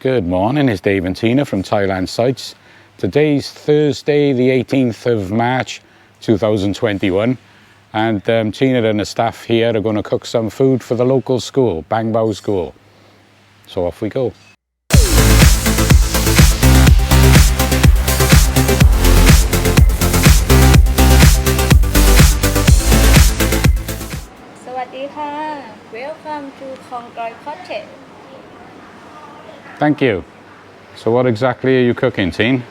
Good morning, it's Dave and Tina from Thailand Sites. Today's Thursday, the 18th of March 2021, and Tina and the staff here are going to cook some food for the local school, Bang Bao School. So off we go. Welcome to Koh Chang. Thank you. So what exactly are you cooking, Teen?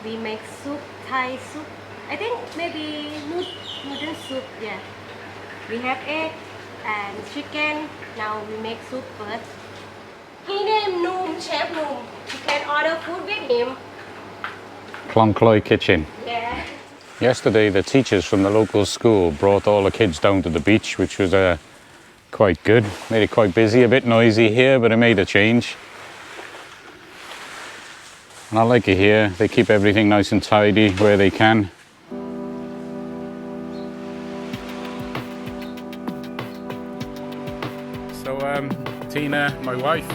We make soup, Thai soup. I think maybe noodle soup, yeah. We have egg and chicken. Now we make soup first. He named Noom, Chef Noom. You can order food with him. Klong Kloi Kitchen. Yeah. Yesterday the teachers from the local school brought all the kids down to the beach, which was quite good. Made it quite busy, a bit noisy here, but it made a change. And I like it here. They keep everything nice and tidy where they can. So Tina, my wife,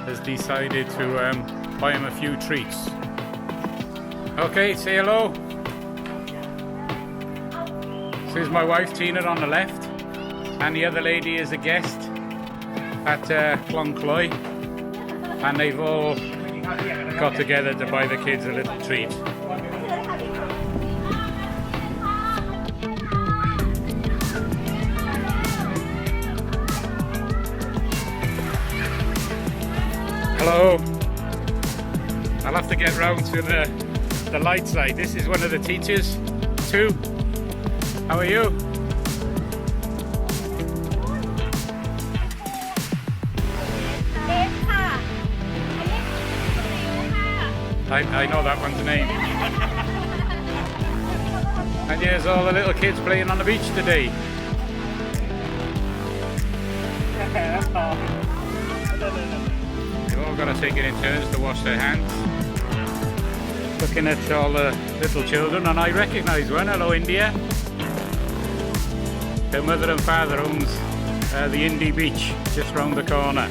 has decided to buy him a few treats. Okay, say hello. This is my wife, Tina, on the left. And the other lady is a guest at Klong Kloi, and they've all got together to buy the kids a little treat. Hello. I'll have to get round to the light side. This is one of the teachers too. How are you? I know that one's name. And here's all the little kids playing on the beach today. They've all got to take it in turns to wash their hands. Looking at all the little children, and I recognise one. Hello, India. Her mother and father owns the Indie Beach just round the corner.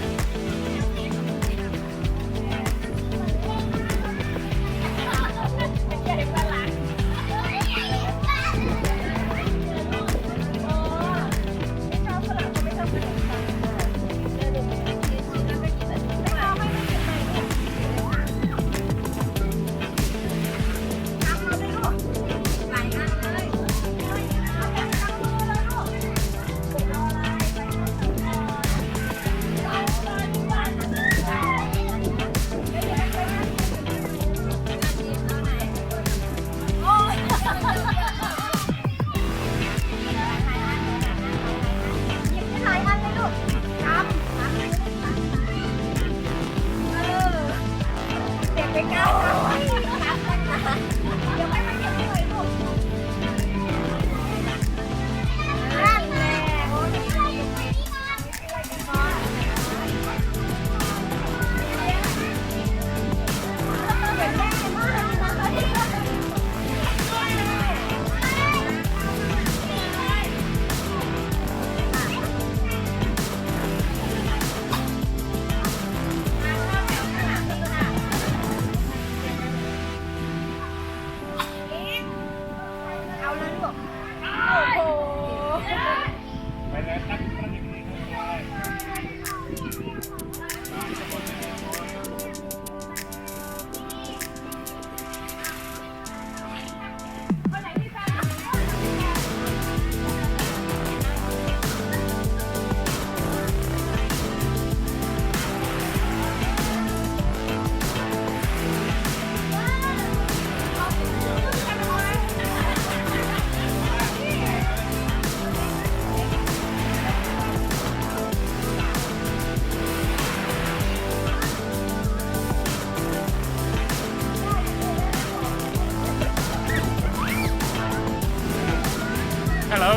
Hello.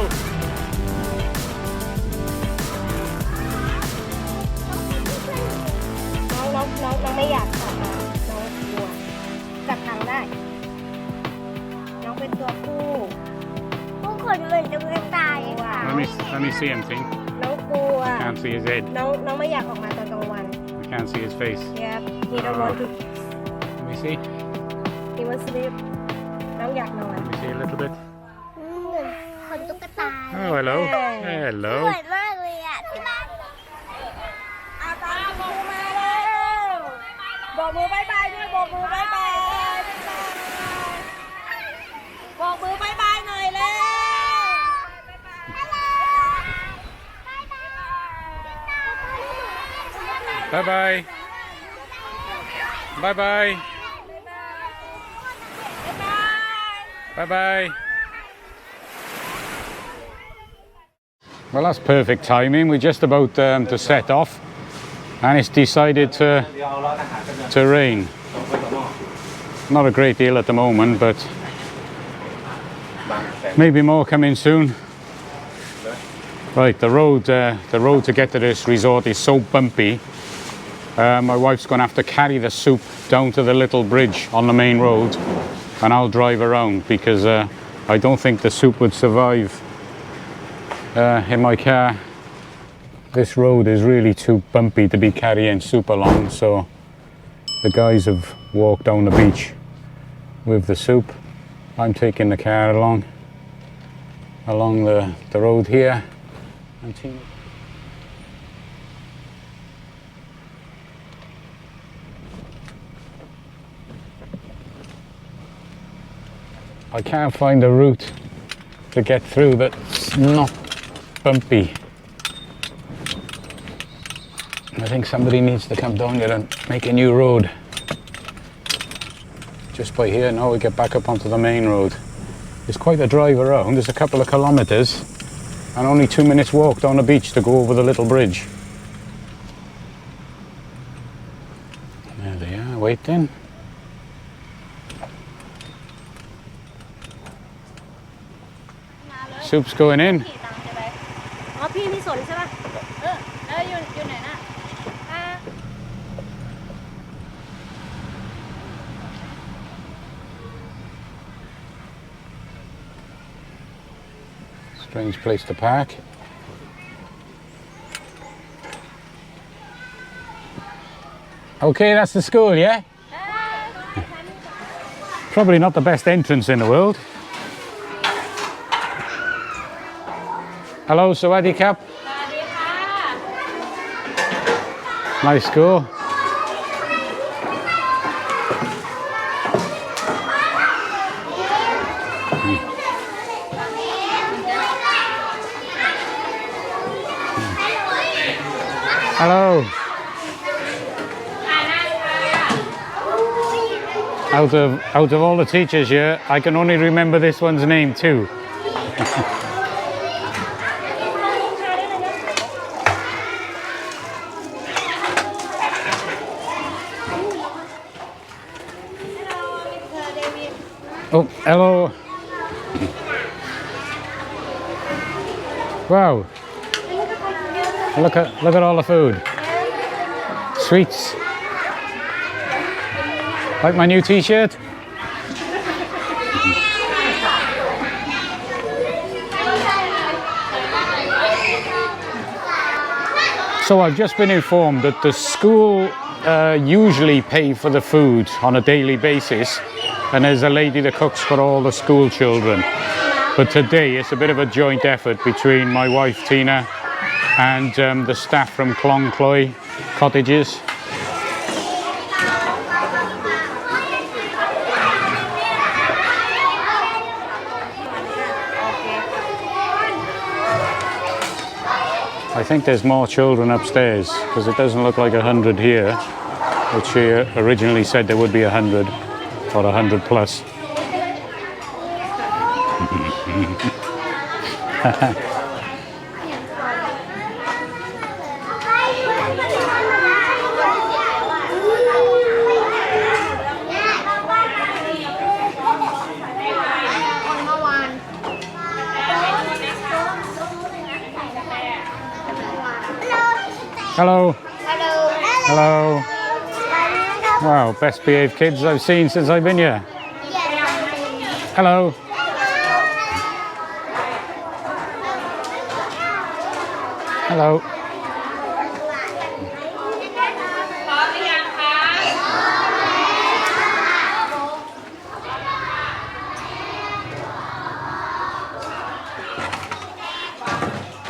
น้องไม่อยากกลับมาน้องกลัวจับทางได้น้องเป็นตัวผู้คนเหมือนจะเป็นตายว่ะ Let me see him, Ting. น้องกลัว Can't see his head. น้องไม่อยากออกมาตอนกลางวัน I can't see his face. Yeah, he don't want to. Let me see. He wants to sleep. น้องอยากนอน Let me see a little bit. เหมือนคนตุ๊กตา Oh, hello. ส Hello. วยมากเลยอ่ะที่บ้าน อาตาคูมาแล้วบอกมือบายบายด้วยบอกมือบายบายบอกมือบายบายหน่อยแล้ว Bye bye. Bye bye. Bye bye. Well, that's perfect timing. We're just about to set off, and it's decided to rain. Not a great deal at the moment, but maybe more coming soon. Right, the road to get to this resort is so bumpy. My wife's going to have to carry the soup down to the little bridge on the main road, and I'll drive around because I don't think the soup would survive in my car. This road is really too bumpy to be carrying soup along, so the guys have walked down the beach with the soup. I'm taking the car along the road here. I can't find a route to get through that's not bumpy. I think somebody needs to come down here and make a new road. Just by here now we get back up onto the main road. It's quite a drive around, there's a couple of kilometres and only 2 minutes walk down the beach to go over the little bridge. There they are, waiting. Soup's going in. อ๋อพี่นี่สนใช่ป่ะแล้วอยู่ไหนน่ะ Strange place to park. Okay, that's the school, yeah? Probably not the best entrance in the world. Hello, Sawadee Kap. Nice school. Hello. Out of all the teachers here, I can only remember this one's name too. Oh, hello. Wow. Look at all the food. Sweets. Like my new t-shirt. So I've just been informed that the school usually pay for the food on a daily basis, and there's a lady that cooks for all the school children. But today it's a bit of a joint effort between my wife Tina and the staff from Klong Kloi cottages. I think there's more children upstairs because it doesn't look like 100 here, which she originally said there would be 100 or 100 plus. Hello. Hello. Hello. Wow, best behaved kids I've seen since I've been here. Hello. Hello.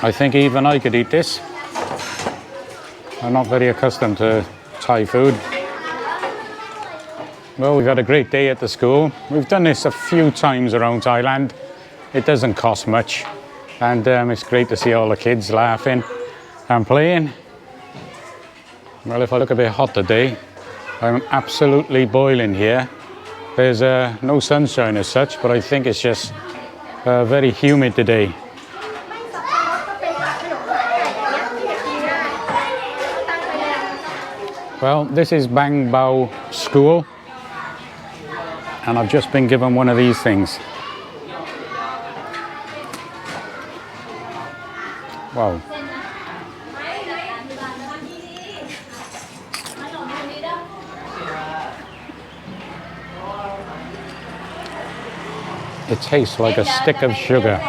I think even I could eat this. I'm not very accustomed to Thai food. Well, we've had a great day at the school. We've done this a few times around Thailand. It doesn't cost much. And it's great to see all the kids laughing and playing. Well, if I look a bit hot today, I'm absolutely boiling here. There's no sunshine as such, but I think it's just very humid today. Well, this is Bang Bao School, and I've just been given one of these things. Wow. It tastes like a stick of sugar.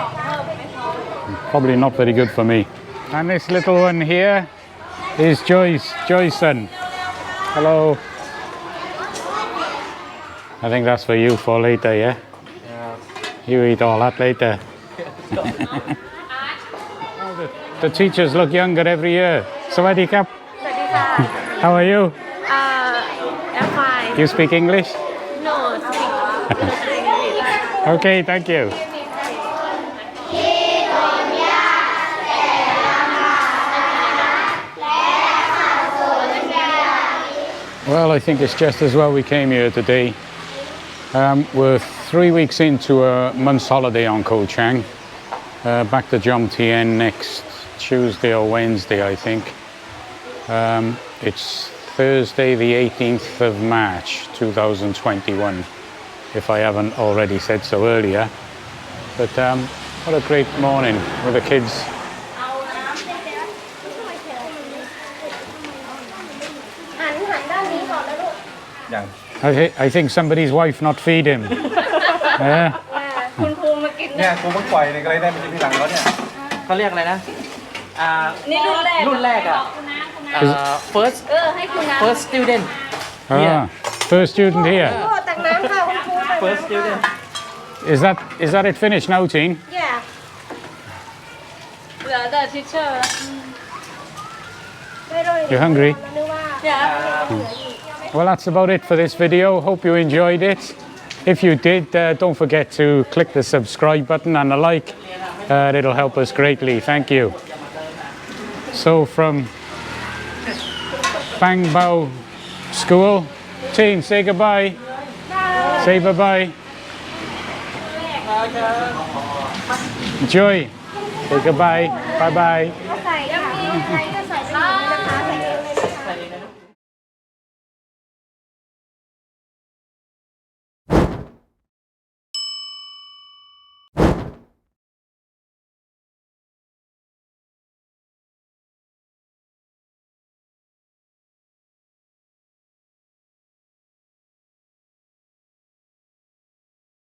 Probably not very good for me. And this little one here is Joy's son. Hello. I think that's for you for later, yeah? Yeah. You eat all that later. The teachers look younger every year. Sawadee krap. How are you? I'm fine. You speak English? No, Okay, thank you. Well, I think it's just as well we came here today. We're 3 weeks into a month's holiday on Koh Chang. Back to Jomtien next Tuesday or Wednesday, I think. It's Thursday the 18th of March 2021, if I haven't already said so earlier. But what a great morning with the kids. I think somebody's wife not feed him. Yeah. คุณภูมิมากินเนี่ยครูเพิ่งปล่อยเนี่ยก็เลยได้มากินที่หลังเขาเนี่ยเขาเรียกอะไรนะนี่รุ่นแรกอ่ะfirst ให้คุณนะ first student First student here. ตักน้ำค่ะคุณครู first student Is that it finished now, Teen? Yeah. เหลือแต่ทิชเชอร์ You hungry? yeah Well, that's about it for this video. Hope you enjoyed it. If you did, don't forget to click the subscribe button and a like. It'll help us greatly. Thank you. So from Bang Bao School, Teen, say goodbye. Bye. Say bye-bye. Joy, say goodbye. Bye-bye.